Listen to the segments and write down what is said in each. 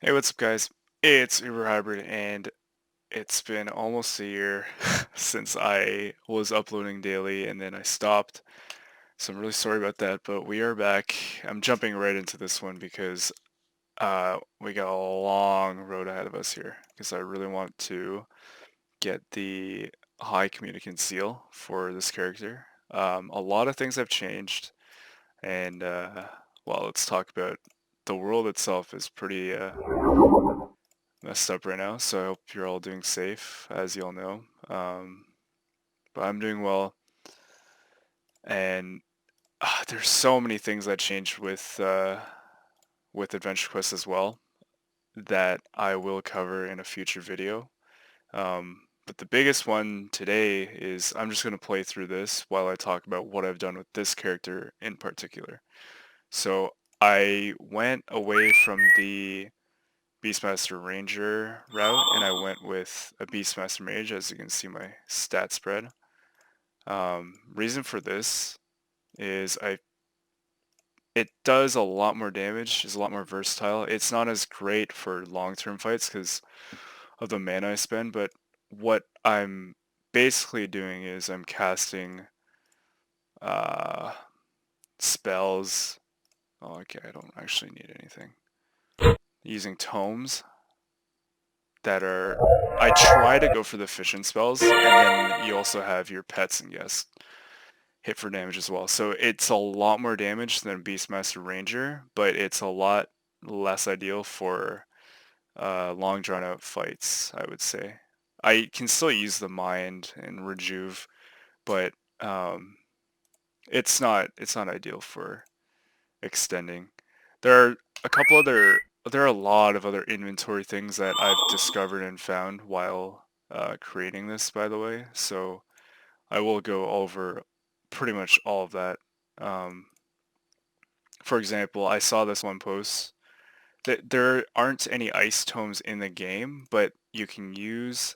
Hey, what's up, guys? It's Uber Hybrid, and it's been almost a year since I was uploading daily, and then I stopped. So I'm really sorry about that, but we are back. I'm jumping right into this one because we got a long road ahead of us here, because I really want to get the high communicant seal for this character. A lot of things have changed, and well, let's talk about the world itself is pretty messed up right now, so I hope you're all doing safe, as you all know. But I'm doing well, and there's so many things that changed with Adventure Quest as well that I will cover in a future video. But the biggest one today is I'm just going to play through this while I talk about what I've done with this character in particular. So I went away from the Beastmaster Ranger route, and I went with a Beastmaster Mage, as you can see my stat spread. Reason for this is it does a lot more damage, is a lot more versatile. It's not as great for long-term fights because of the mana I spend, but what I'm basically doing is I'm casting uh, spells. Oh, okay, I don't actually need anything. Using tomes that are I try to go for the fission spells, and then you also have your pets and guests hit for damage as well. So it's a lot more damage than Beastmaster Ranger, but it's a lot less ideal for long drawn out fights, I would say. I can still use the mind and rejuve, but it's not ideal for extending. There are a couple other there are a lot of other inventory things that I've discovered and found while creating this, by the way. So I will go over pretty much all of that. Um, for example, I saw this one post that there aren't any ice tomes in the game, but you can use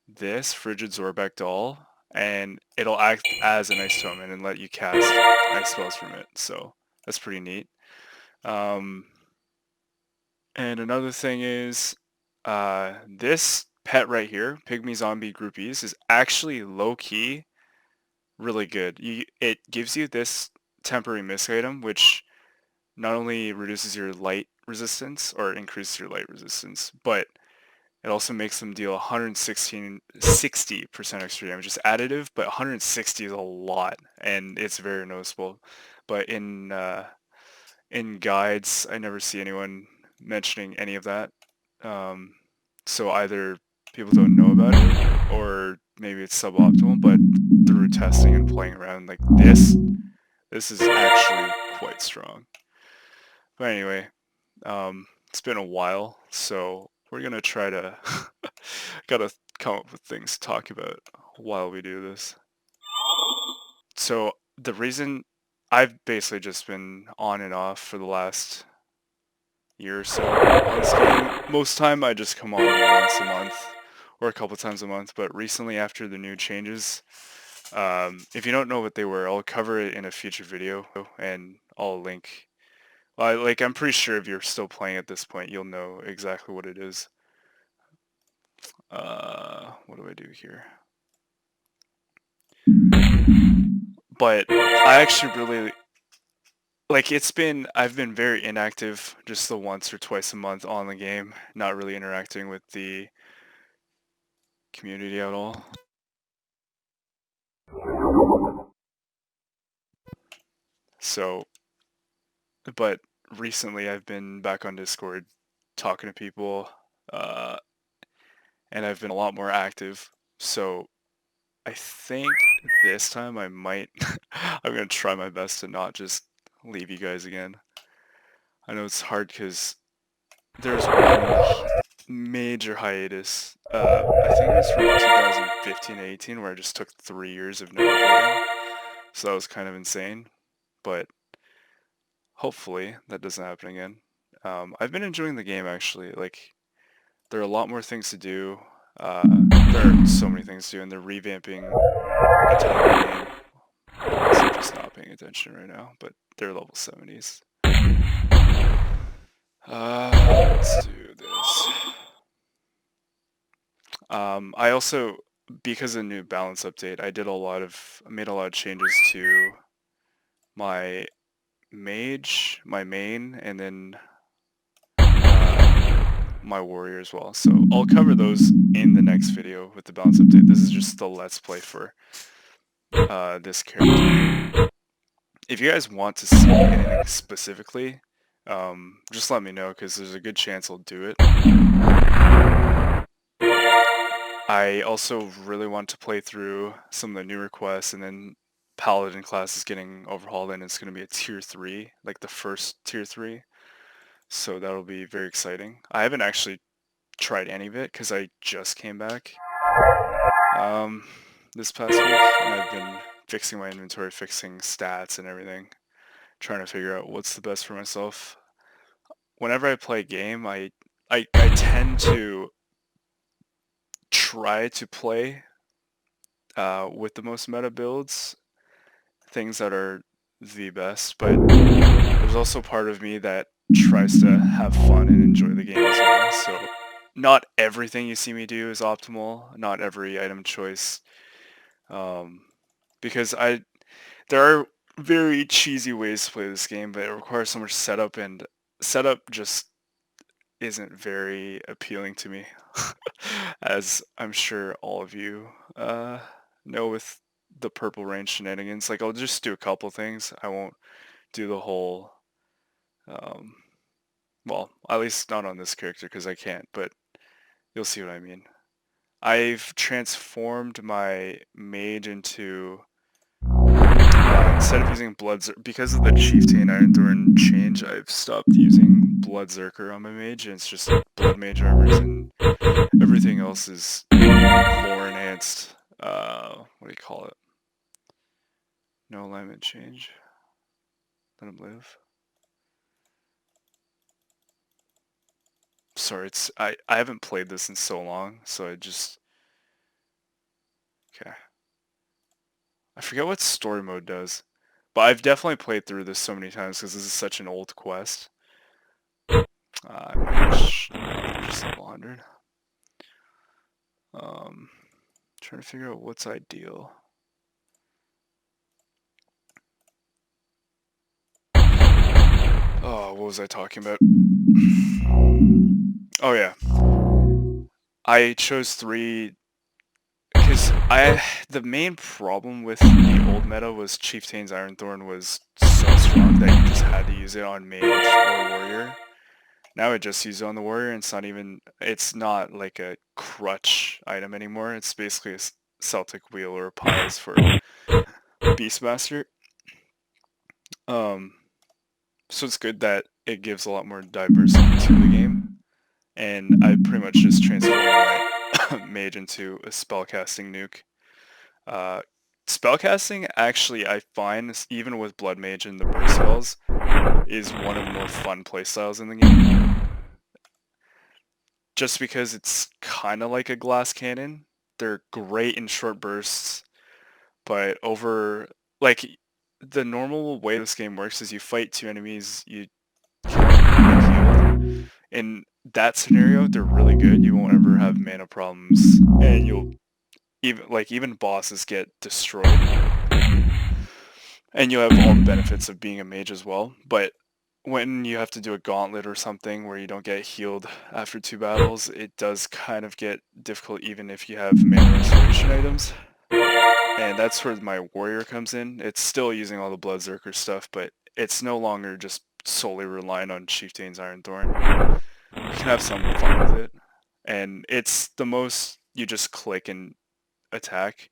this Frigid Zorbeck doll, and it'll act as an ice tome and then let you cast ice spells from it. So that's pretty neat. Um, and another thing is, this pet right here, Pygmy Zombie Groupies, is actually low-key really good. It gives you this temporary miss item, which not only reduces your light resistance or increases your light resistance, but it also makes them deal 60% extra damage. It's additive, but 160 is a lot, and it's very noticeable. But in guides, I never see anyone mentioning any of that. Um, so either people don't know about it, or maybe it's suboptimal. But through testing and playing around, like this is actually quite strong. But anyway, it's been a while, so we're gonna try to gotta come up with things to talk about while we do this. So the reason I've basically just been on and off for the last year or so on this game. Most time I just come on once a month or a couple times a month, but recently after the new changes, if you don't know what they were, I'll cover it in a future video, and I'll link. Like, I'm pretty sure if you're still playing at this point, you'll know exactly what it is. What do I do here? But I actually really like I've been very inactive, just the once or twice a month on the game, not really interacting with the community at all. So, but recently I've been back on Discord talking to people, uh, and I've been a lot more active. So I think this time I might, I'm gonna try my best to not just leave you guys again. I know it's hard because there's one major hiatus. I think it was from 2015-18 where I just took 3 years of no uploading. So that was kind of insane. But hopefully that doesn't happen again. I've been enjoying the game actually. Like, there are a lot more things to do. There are so many things to do, and they're revamping a ton of the game. Unless I'm just not paying attention right now, but they're level 70s. Let's do I also, because of the new balance update, I made a lot of changes to my mage, my main, and then my warrior as well. So I'll cover those in the next video with the balance update. This is just the let's play for this character. If you guys want to see anything specifically, just let me know because there's a good chance I'll do it. I also really want to play through some of the newer quests, and then Paladin class is getting overhauled and it's going to be a tier 3, like the first tier 3. So that'll be very exciting. I haven't actually tried any of it because I just came back this past week, and I've been fixing my inventory, fixing stats and everything, trying to figure out what's the best for myself. Whenever I play a game, I tend to try to play with the most meta builds, things that are the best, but there's also part of me that tries to have fun and enjoy the game as well. So not everything you see me do is optimal, not every item choice, because there are very cheesy ways to play this game, but it requires so much setup, and setup just isn't very appealing to me, as I'm sure all of you know with the purple rain shenanigans. Like, I'll just do a couple things. I won't do the whole, um, well, at least not on this character because I can't, but you'll see what I mean. I've transformed my mage into, instead of using because of the Chieftain Iron Thorn change, I've stopped using Blood Zerker on my mage, and it's just Blood Mage armors, and everything else is lore enhanced, what do you call it? No alignment change. Let him live. Sorry, I haven't played this in so long, so okay. I forget what story mode does, but I've definitely played through this so many times because this is such an old quest. Mage, just level 100. Trying to figure out what's ideal. Oh, what was I talking about? Oh yeah. I chose 3 because the main problem with the old meta was Chieftain's Iron Thorn was so strong that you just had to use it on mage or warrior. Now it just uses it on the warrior, and it's not like a crutch item anymore. It's basically a Celtic wheel or a pies for Beastmaster. So it's good that it gives a lot more diversity to the game, and I pretty much just transformed my mage into a spellcasting nuke. Spellcasting, actually, I find, even with Blood Mage and the burst spells, is one of the more fun playstyles in the game. Just because it's kind of like a glass cannon. They're great in short bursts, but like, the normal way this game works is you fight 2 enemies, you kill them, get healed. In that scenario, they're really good. You won't ever have mana problems, and you'll even bosses get destroyed, and you have all the benefits of being a mage as well. But when you have to do a gauntlet or something where you don't get healed after 2 battles, it does kind of get difficult even if you have mana restoration items. And that's where my warrior comes in. It's still using all the Blood Zerker stuff, but it's no longer just solely relying on Chieftain's Iron Thorn. You can have some fun with it. And it's the most you just click and attack.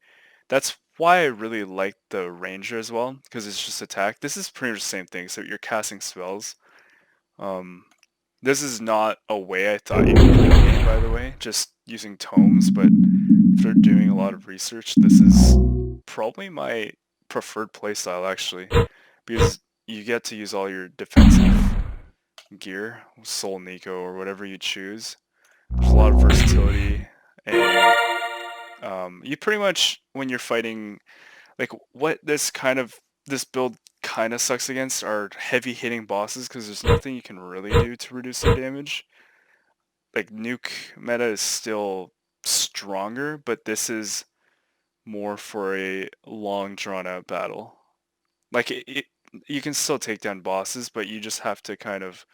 That's why I really like the Ranger as well, because it's just attack. This is pretty much the same thing, so you're casting spells. This is not a way I thought you could play the game, by the way, just using tomes, but after doing a lot of research, this is probably my preferred playstyle, actually, because you get to use all your defensive gear, Soul Nico, or whatever you choose. There's a lot of versatility, and you pretty much, when you're fighting, like, what this build kind of sucks against are heavy hitting bosses, because there's nothing you can really do to reduce their damage. Like, nuke meta is still stronger, but this is more for a long drawn out battle. Like you can still take down bosses, but you just have to kind of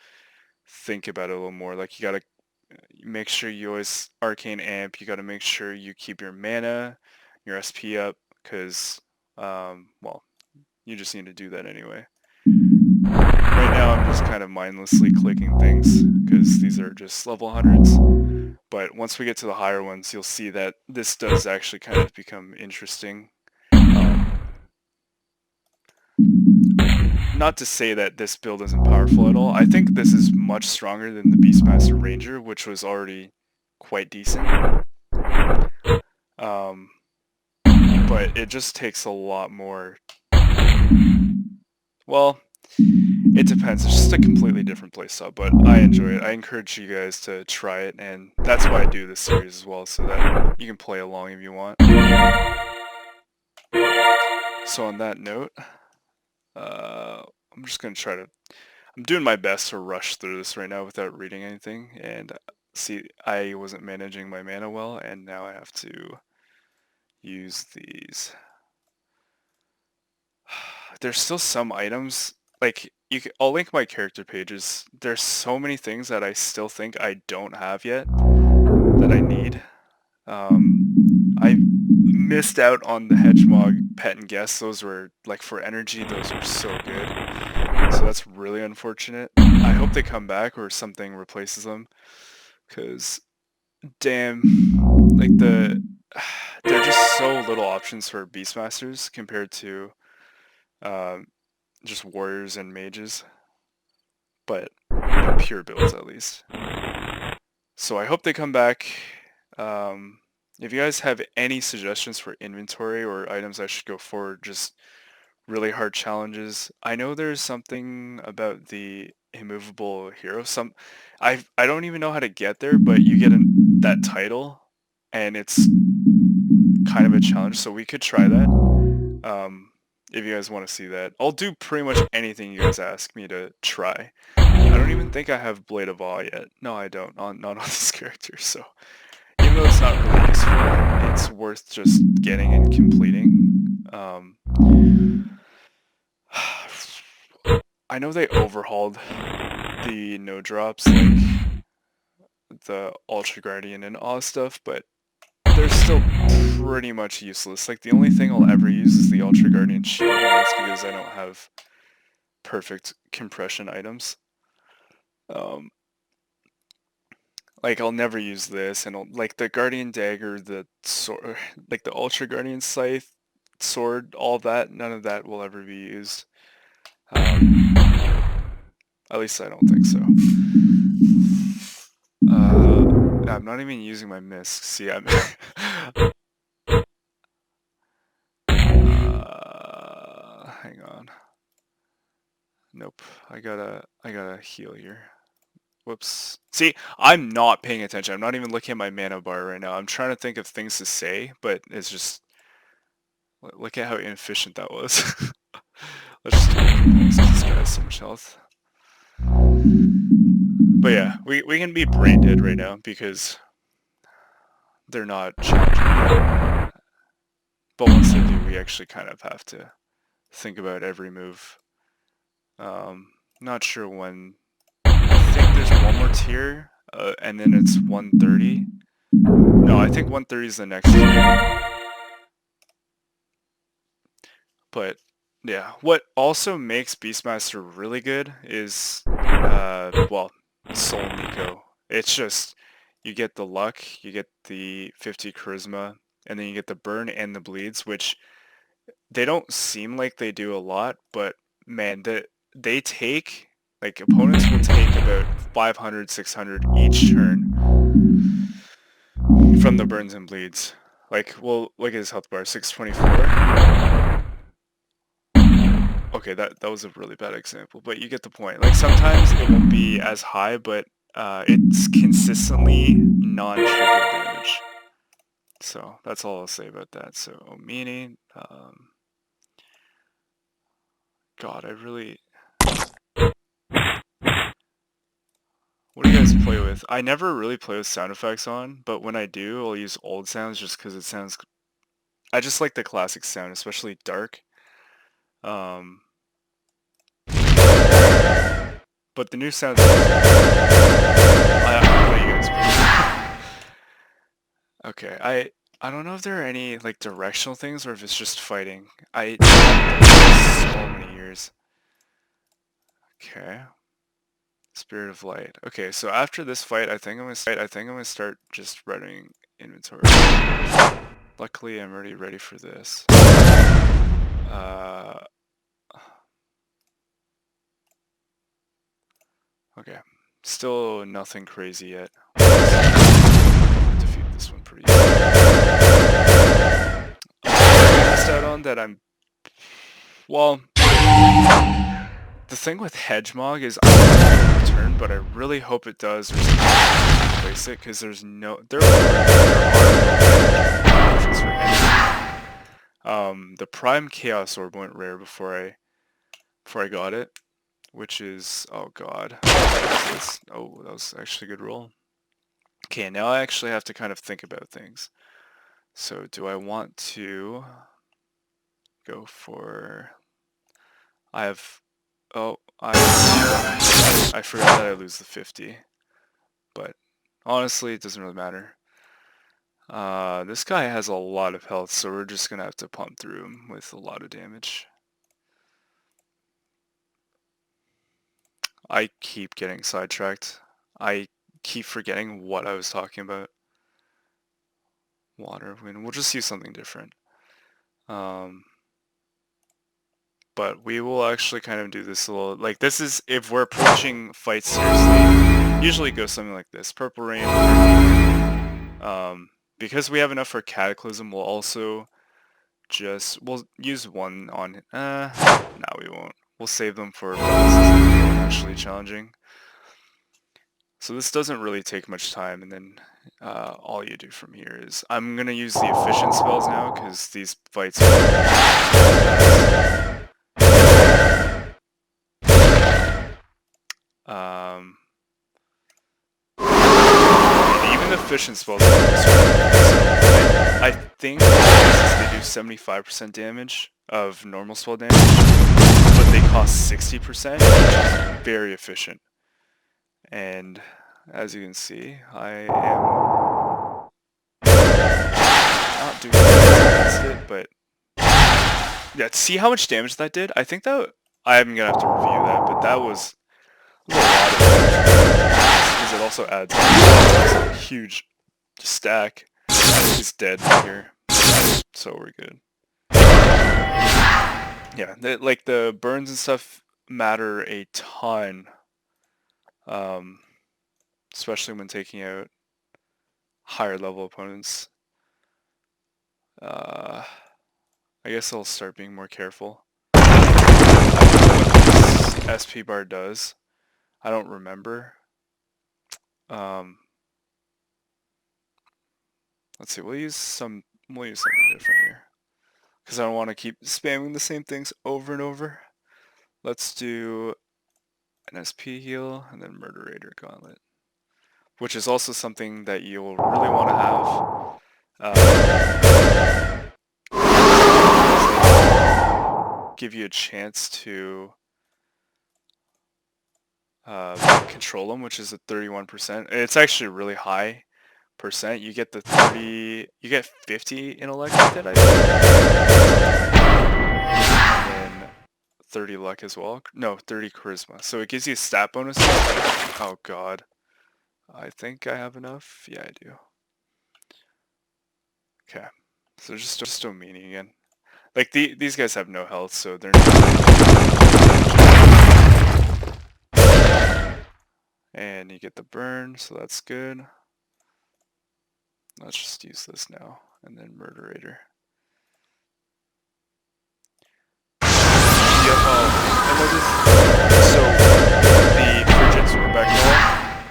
think about it a little more. Like you gotta make sure you always arcane amp. You gotta make sure you keep your mana, your SP up, because well, you just need to do that anyway. Right now I'm just kind of mindlessly clicking things because these are just level hundreds. But once we get to the higher ones, you'll see that this does actually kind of become interesting. Not to say that this build isn't powerful at all. I think this is much stronger than the Beastmaster Ranger, which was already quite decent. But it just takes a lot more. Well, it depends. It's just a completely different playstyle, but I enjoy it. I encourage you guys to try it, and that's why I do this series as well, so that you can play along if you want. So on that note, I'm just going to try to... I'm doing my best to rush through this right now without reading anything, and see, I wasn't managing my mana well, and now I have to use these. There's still some items, like, I'll link my character pages. There's so many things that I still think I don't have yet that I need. I missed out on the Hedgehog Pet and Guess. Those were, like, for energy, those were so good. So that's really unfortunate. I hope they come back or something replaces them. Because, damn, like, they're just so little options for Beastmasters compared to just warriors and mages. But pure builds at least. So I hope they come back. If you guys have any suggestions for inventory or items I should go for, just really hard challenges. I know there's something about the immovable hero. I don't even know how to get there, but you get that title, and it's kind of a challenge. So we could try that. If you guys want to see that, I'll do pretty much anything you guys ask me to try. I don't even think I have Blade of Awe yet. No, I don't. Not on this character. So even though it's not really useful, it's worth just getting and completing. I know they overhauled the no drops, like the Ultra Guardian and all stuff, but they're still pretty much useless. Like the only thing I'll ever use is the Ultra Guardian shield, and that's because I don't have perfect compression items. Like I'll never use this, and like the Guardian Dagger, the sword, like the Ultra Guardian Scythe, sword, all that, none of that will ever be used. At least I don't think so. I'm not even using my misc. See, I'm... hang on. Nope. I gotta heal here. Whoops. See, I'm not paying attention. I'm not even looking at my mana bar right now. I'm trying to think of things to say, but it's just... Look at how inefficient that was. Let's just do it. This guy has so much health. But yeah, we can be brain dead right now because they're not challenging. But once they do, we actually kind of have to think about every move. Not sure when. I think there's one more tier, and then it's 130. No, I think 130 is the next tier. But yeah, what also makes Beastmaster really good is, well, Soul Nico. It's just, you get the luck, you get the 50 charisma, and then you get the burn and the bleeds, which they don't seem like they do a lot, but man, they take, like, opponents will take about 500, 600 each turn from the burns and bleeds. Like, well, look at his health bar, 624. Okay, that was a really bad example, but you get the point. Like, sometimes it won't be as high, but it's consistently non-trivial damage. So, that's all I'll say about that. So, Omini, God, I really... What do you guys play with? I never really play with sound effects on, but when I do, I'll use old sounds just because it sounds. I just like the classic sound, especially dark. Um, but the new sounds. What do you guys play? Okay, I don't know if there are any like directional things or if it's just fighting. I so many years. Okay. Spirit of Light. Okay, so after this fight, I think I'm gonna start just running inventory. Luckily, I'm already ready for this. Okay. Still nothing crazy yet. Defeat this one pretty easy. I missed out on that well, the thing with Hedgemog is I don't know if it'll return, but I really hope it does replace it, because there are no options for energy. The Prime Chaos Orb went rare before I got it, which is, oh god. What is this? Oh, that was actually a good roll. Okay, now I actually have to kind of think about things. So do I want to go for... I forgot that I lose the 50. But honestly, it doesn't really matter. This guy has a lot of health, so we're just going to have to pump through him with a lot of damage. I keep getting sidetracked. I keep forgetting what I was talking about. Water, wind. We'll just use something different. But we will actually kind of do this a little, like, this is, if we're approaching fights seriously, usually it goes something like this. Purple Rain. Because we have enough for Cataclysm, we'll also we'll use one on, no, we won't. We'll save them for actually challenging. So this doesn't really take much time, and then all you do from here is, I'm going to use the efficient spells now, because these fights are even the efficient spells I think they do 75% damage of normal spell damage, but they cost 60%, which is very efficient. And as you can see, I am not doing against it, but yeah, see how much damage that did? I think that I'm gonna have to review that, but that was a lot of damage because it also adds a huge stack. He's dead here, so we're good. Yeah, like the burns and stuff matter a ton, especially when taking out higher level opponents. I guess I'll start being more careful. I don't know what this SP bar does. I don't remember. Let's see. We'll use something different here, because I don't want to keep spamming the same things over and over. Let's do an SP heal and then Murderator Gauntlet, which is also something that you'll really want to have. Give you a chance to control them, which is at 31%. It's actually really high percent. You get 50 intellect with it, I think. And then 30 luck as well. No, 30 charisma. So it gives you stat bonuses. Oh god. I think I have enough. Yeah, I do. Okay. So just do a meaning again. Like these guys have no health, so they're not. And you get the burn, so that's good. Let's just use this now, and then Murderator. So the Frigid Swordback,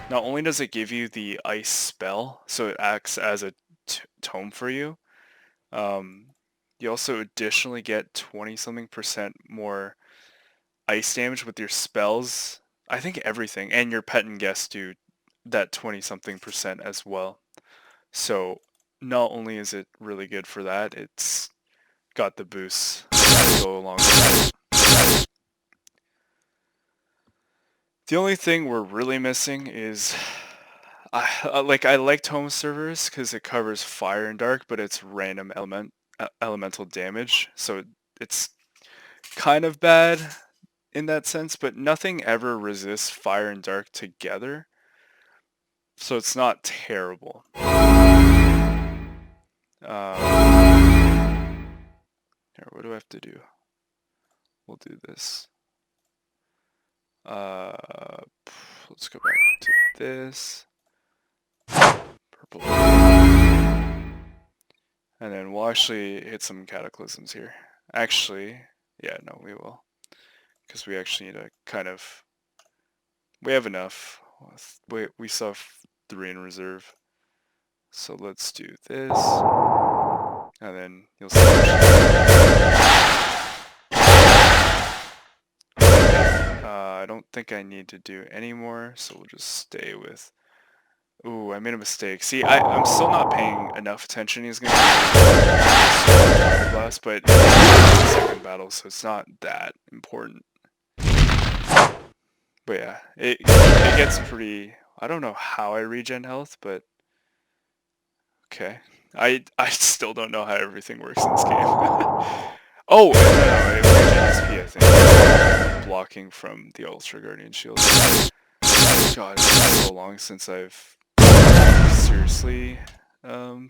not only does it give you the ice spell, so it acts as a tome for you, you also additionally get 20-something% more ice damage with your spells. I think everything, and your pet and guest do that 20-something% as well. So not only is it really good for that, it's got the boosts that go along with it. The only thing we're really missing is I liked home servers because it covers fire and dark, but it's random elemental damage, so it's kind of bad in that sense, but nothing ever resists fire and dark together, so it's not terrible. Here, what do I have to do? We'll do this. Let's go back to this. Purple. And then we'll actually hit some cataclysms here. Actually, yeah, no, we will. Because we actually need to kind of... We have enough. We saw 3 in reserve. So let's do this. And then you'll see. I don't think I need to do any more, so we'll just stay with... Ooh, I made a mistake. See, I'm still not paying enough attention. He's going to be Fire Blast, but it's the second battle, so it's not that important. But yeah, it gets pretty... I don't know how I regen health, but... Okay. I still don't know how everything works in this game. Oh, no, it regen SP, I think. Blocking from the Ultra Guardian Shield. God, it's been so long since I've seriously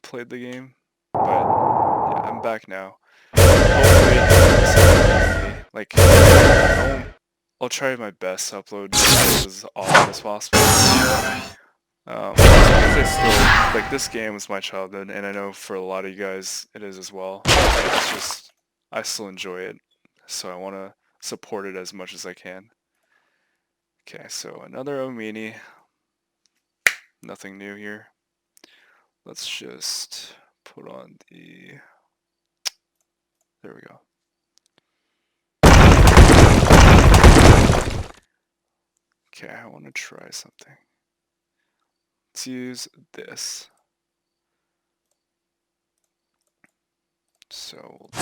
played the game. But yeah, I'm back now. Hopefully, like, I'll try my best to upload as often as possible. Because I still, like, this game was my childhood, and I know for a lot of you guys it is as well. It's just, I still enjoy it, so I want to support it as much as I can. Okay, so another Omini. Nothing new here. Let's just put on the... There we go. Okay, I want to try something. Let's use this. So we'll do...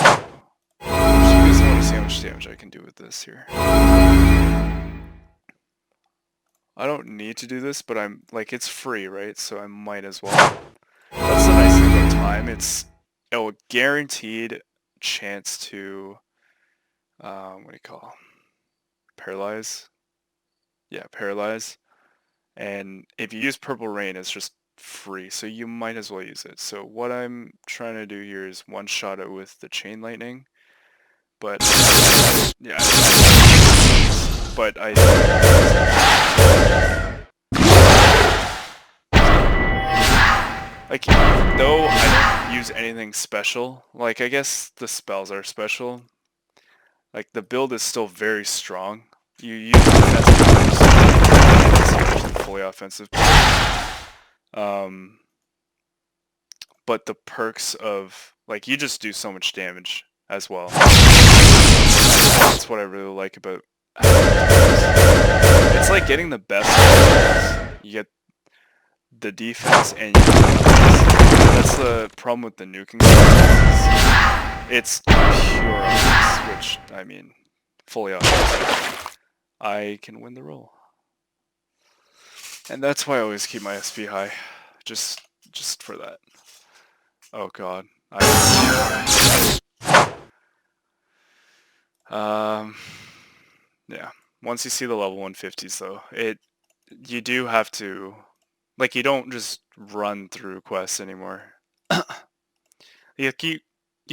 I want to see how much damage I can do with this here. I don't need to do this, but I'm like, it's free, right? So I might as well. That's the nice thing about time. It's a guaranteed chance to what do you call? Paralyze. Yeah, paralyze. And if you use Purple Rain, it's just free, so you might as well use it. So what I'm trying to do here is one-shot it with the Chain Lightning. But, yeah. But like, though I don't use anything special, like, I guess the spells are special. Like, the build is still very strong. You use offensive moves, fully offensive. But the perks of, like, you just do so much damage as well. That's what I really like about it's like getting the best of you get the defense and you get the offense. That's the problem with the nuking. It's pure offense, which, I mean, fully offense. I can win the roll. And that's why I always keep my SP high. Just for that. Oh god. Yeah. Once you see the level 150s though, you do have to, like, you don't just run through quests anymore. You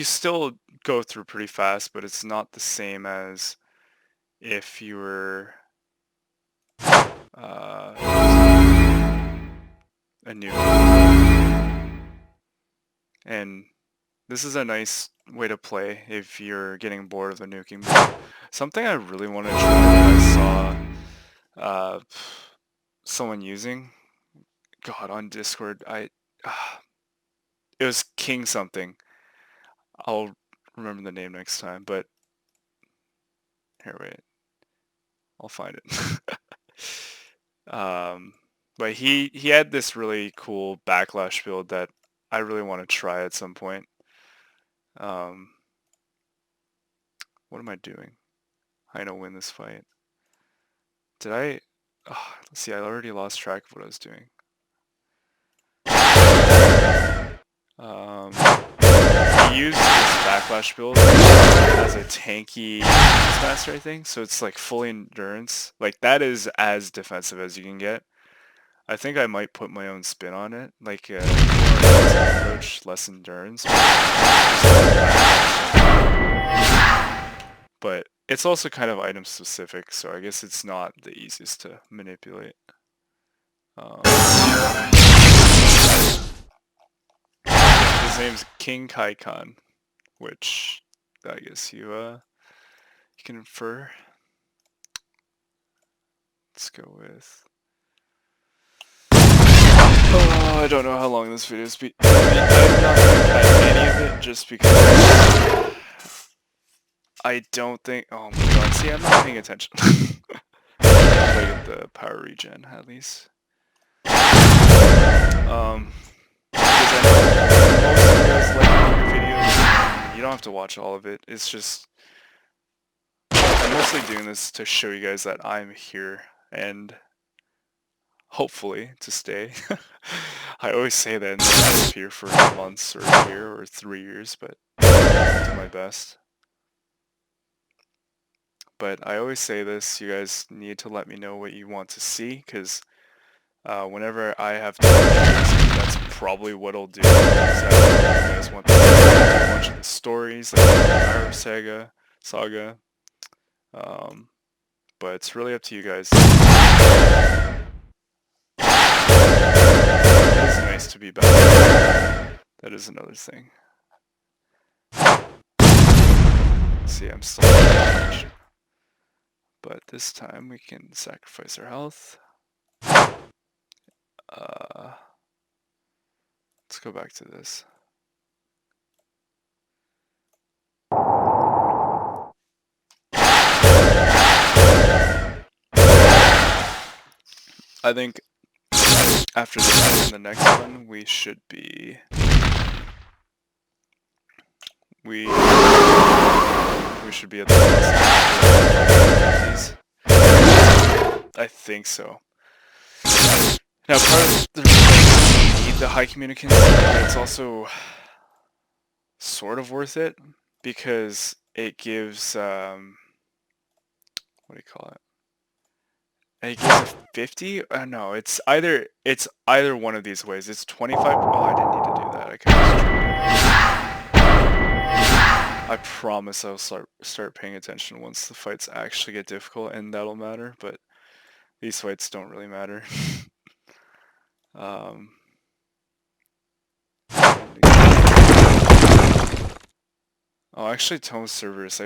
still go through pretty fast, but it's not the same as if you were a new. And this is a nice way to play if you're getting bored of the nuking. Something I really want to try that I saw someone using, God, on Discord, it was King something. I'll remember the name next time, but here, wait. I'll find it. But he had this really cool backlash build that I really want to try at some point. Um, what am I doing? I know win this fight. Did I? Oh, let's see, I already lost track of what I was doing. He used this backlash build as a tanky Beastmaster, I think. So it's like fully endurance. Like that is as defensive as you can get. I think I might put my own spin on it, like more approach, less endurance. But it's also kind of item specific, so I guess it's not the easiest to manipulate. His name's King Kaikon, which I guess you can infer. Let's go with. Oh, I don't know how long this video is. I'm not gonna cut any of it just because I don't think. Oh my god! See, I'm not paying attention. I get the power regen at least. Because I know most of you guys like longer videos. You don't have to watch all of it. It's just I'm mostly doing this to show you guys that I'm here and hopefully to stay. I always say that and I'm here for months or a year or 3 years, but I'll do my best. But I always say this, you guys need to let me know what you want to see, because whenever I have time, that's probably what I'll do. You guys want to do a bunch of the stories, like the Iron Saga. But it's really up to you guys. It is nice to be back. That is another thing. See, I'm still in, but this time we can sacrifice our health. Let's go back to this. I think after this and the next one, we should be... We should be at the 50s. I think so. Now, part of the reason we need the high communicants, but it's also sort of worth it because it gives what do you call it? It gives a 50. No, it's either one of these ways. It's 25. Oh, I didn't need to do that. I could just. I promise I'll start paying attention once the fights actually get difficult, and that'll matter. But these fights don't really matter. Oh, actually, Tome servers.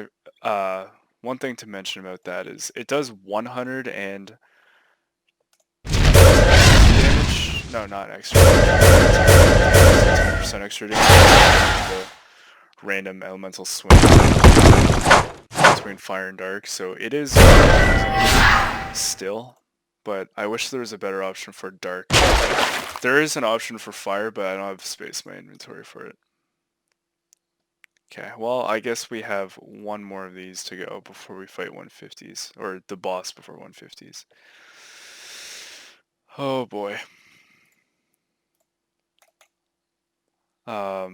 One thing to mention about that is it does 100 and damage. No, not extra. 10% extra damage. The random elemental swing between fire and dark. So it is still, but I wish there was a better option for dark. There is an option for fire, but I don't have space in my inventory for it. Okay, well, I guess we have one more of these to go before we fight 150s, or the boss before 150s. Oh boy. I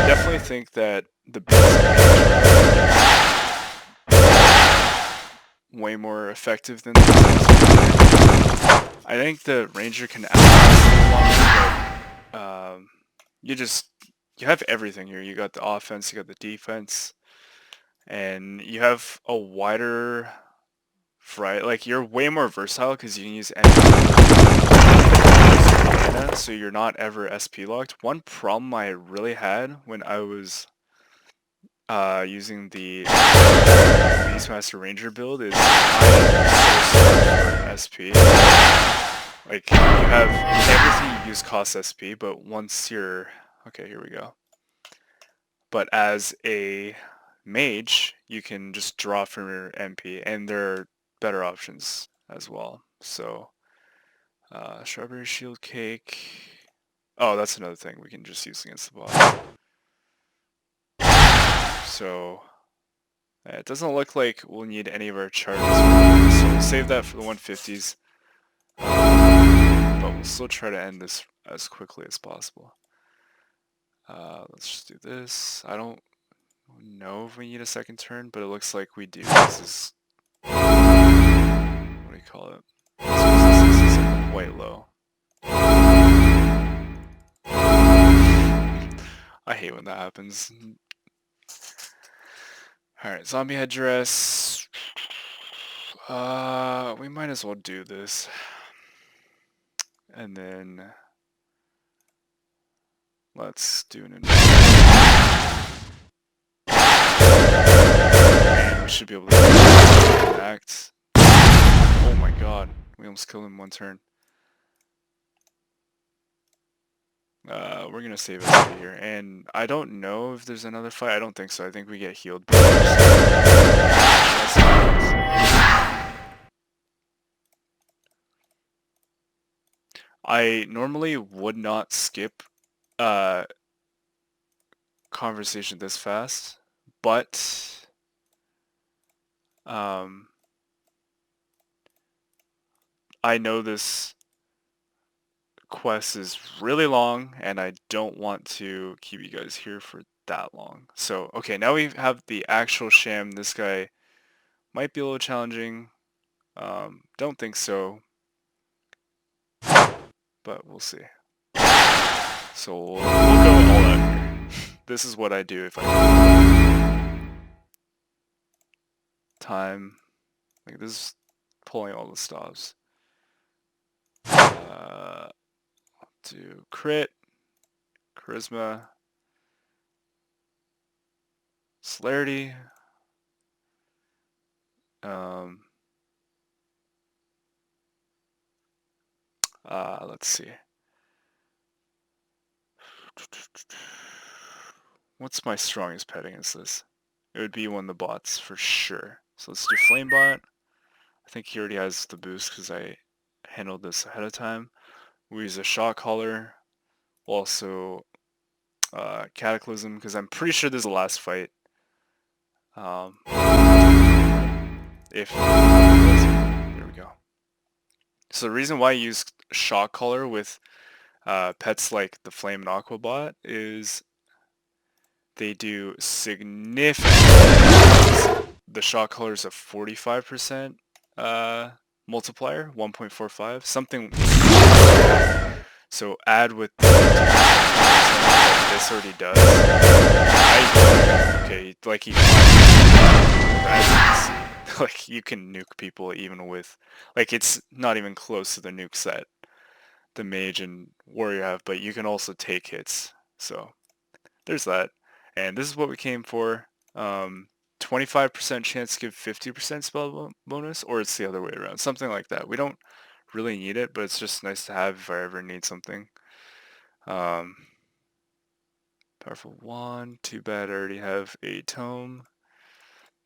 definitely think that the way more effective than the I think the ranger can outlast a lot, but you have everything here. You got the offense, you got the defense, and you have a wider variety. Like you're way more versatile because you can use any so you're not ever SP locked. One problem I really had when I was using the Beastmaster Ranger build is I am so stuck for SP. Like, you have everything you use costs SP, but once you're... Okay, here we go. But as a mage, you can just draw from your MP, and there are better options as well. So, Strawberry shield cake. Oh, that's another thing we can just use against the boss. So it doesn't look like we'll need any of our charges, so we'll save that for the 150s. But we'll still try to end this as quickly as possible. Let's just do this. I don't know if we need a second turn, but it looks like we do. This is, what do you call it? This is quite low. I hate when that happens. Alright, zombie headdress. We might as well do this. And then let's do an and we should be able to act. Oh my god, we almost killed him in one turn. We're gonna save it over here, and I don't know if there's another fight. I don't think so. I think we get healed. I normally would not skip conversation this fast, but I know this quest is really long, and I don't want to keep you guys here for that long. So, okay, now we have the actual sham. This guy might be a little challenging. Don't think so, but we'll see. So we'll go all out here. This is what I do if I time. Like, this is pulling all the stops. Do crit, charisma, celerity. Let's see. What's my strongest pet against this? It would be one of the bots for sure. So let's do Flamebot. I think he already has the boost because I handled this ahead of time. We use a Shot Caller. Also Cataclysm, because I'm pretty sure this is the last fight. If there we go. So the reason why I use Shot Caller with pets like the Flame and Aqua bot is they do significant. The Shot Caller is a 45% multiplier, 1.45, something. So add with this already does. Okay, like he, like you can nuke people even with, like it's not even close to the nukes that the mage and warrior have, but you can also take hits. So there's that, and this is what we came for. 25% chance to give 50% spell bonus, or it's the other way around, something like that. We don't really need it, but it's just nice to have if I ever need something. Powerful wand. Too bad I already have a tome.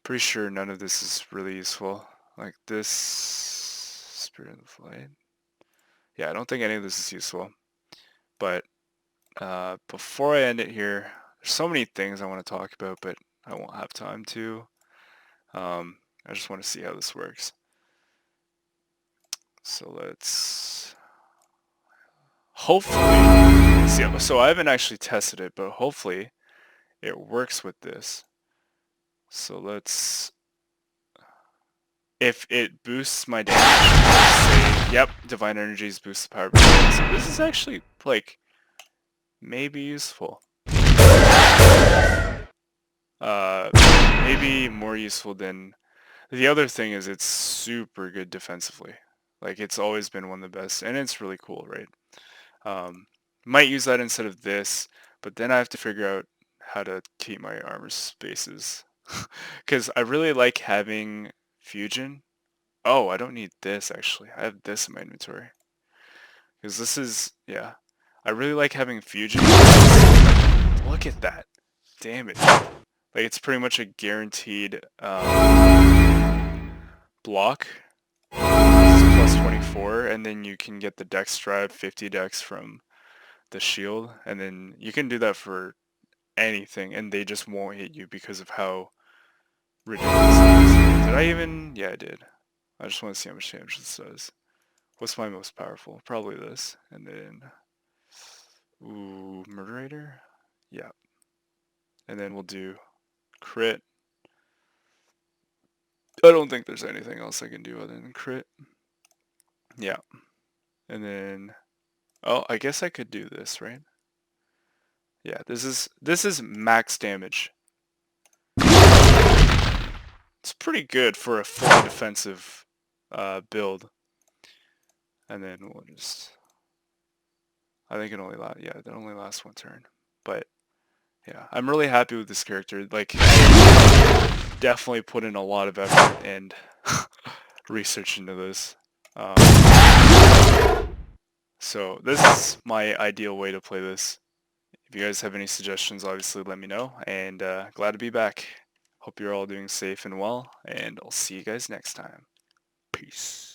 Pretty sure none of this is really useful. Like this Spirit of the Light. Yeah, I don't think any of this is useful. But before I end it here, there's so many things I want to talk about, but I won't have time to. I just want to see how this works. So let's hopefully see. So I haven't actually tested it, but hopefully it works with this. So let's, if it boosts my damage, say, yep, Divine Energies boost the power. So this is actually like maybe useful. Maybe more useful than the other thing is it's super good defensively. Like it's always been one of the best, and it's really cool, right? Might use that instead of this, but then I have to figure out how to keep my armor spaces. Because I really like having fusion. Oh, I don't need this actually. I have this in my inventory. Because this is, yeah. I really like having fusion. Look at that damage. Like it's pretty much a guaranteed block. This is 24, and then you can get the dex drive 50 dex from the shield, and then you can do that for anything, and they just won't hit you because of how ridiculous it is. Did I even? Yeah, I did. I just want to see how much damage this does. What's my most powerful? Probably this. And then, ooh, Murderator? Yeah. And then we'll do crit. I don't think there's anything else I can do other than crit. Yeah. And then, oh, I guess I could do this, right? Yeah, this is max damage. It's pretty good for a fully defensive build. And then we'll just, I think it only lasts, yeah, that only lasts one turn. But yeah, I'm really happy with this character. Like, definitely put in a lot of effort and research into this. So this is my ideal way to play this. If you guys have any suggestions, obviously let me know. And glad to be back. Hope you're all doing safe and well, and I'll see you guys next time. Peace.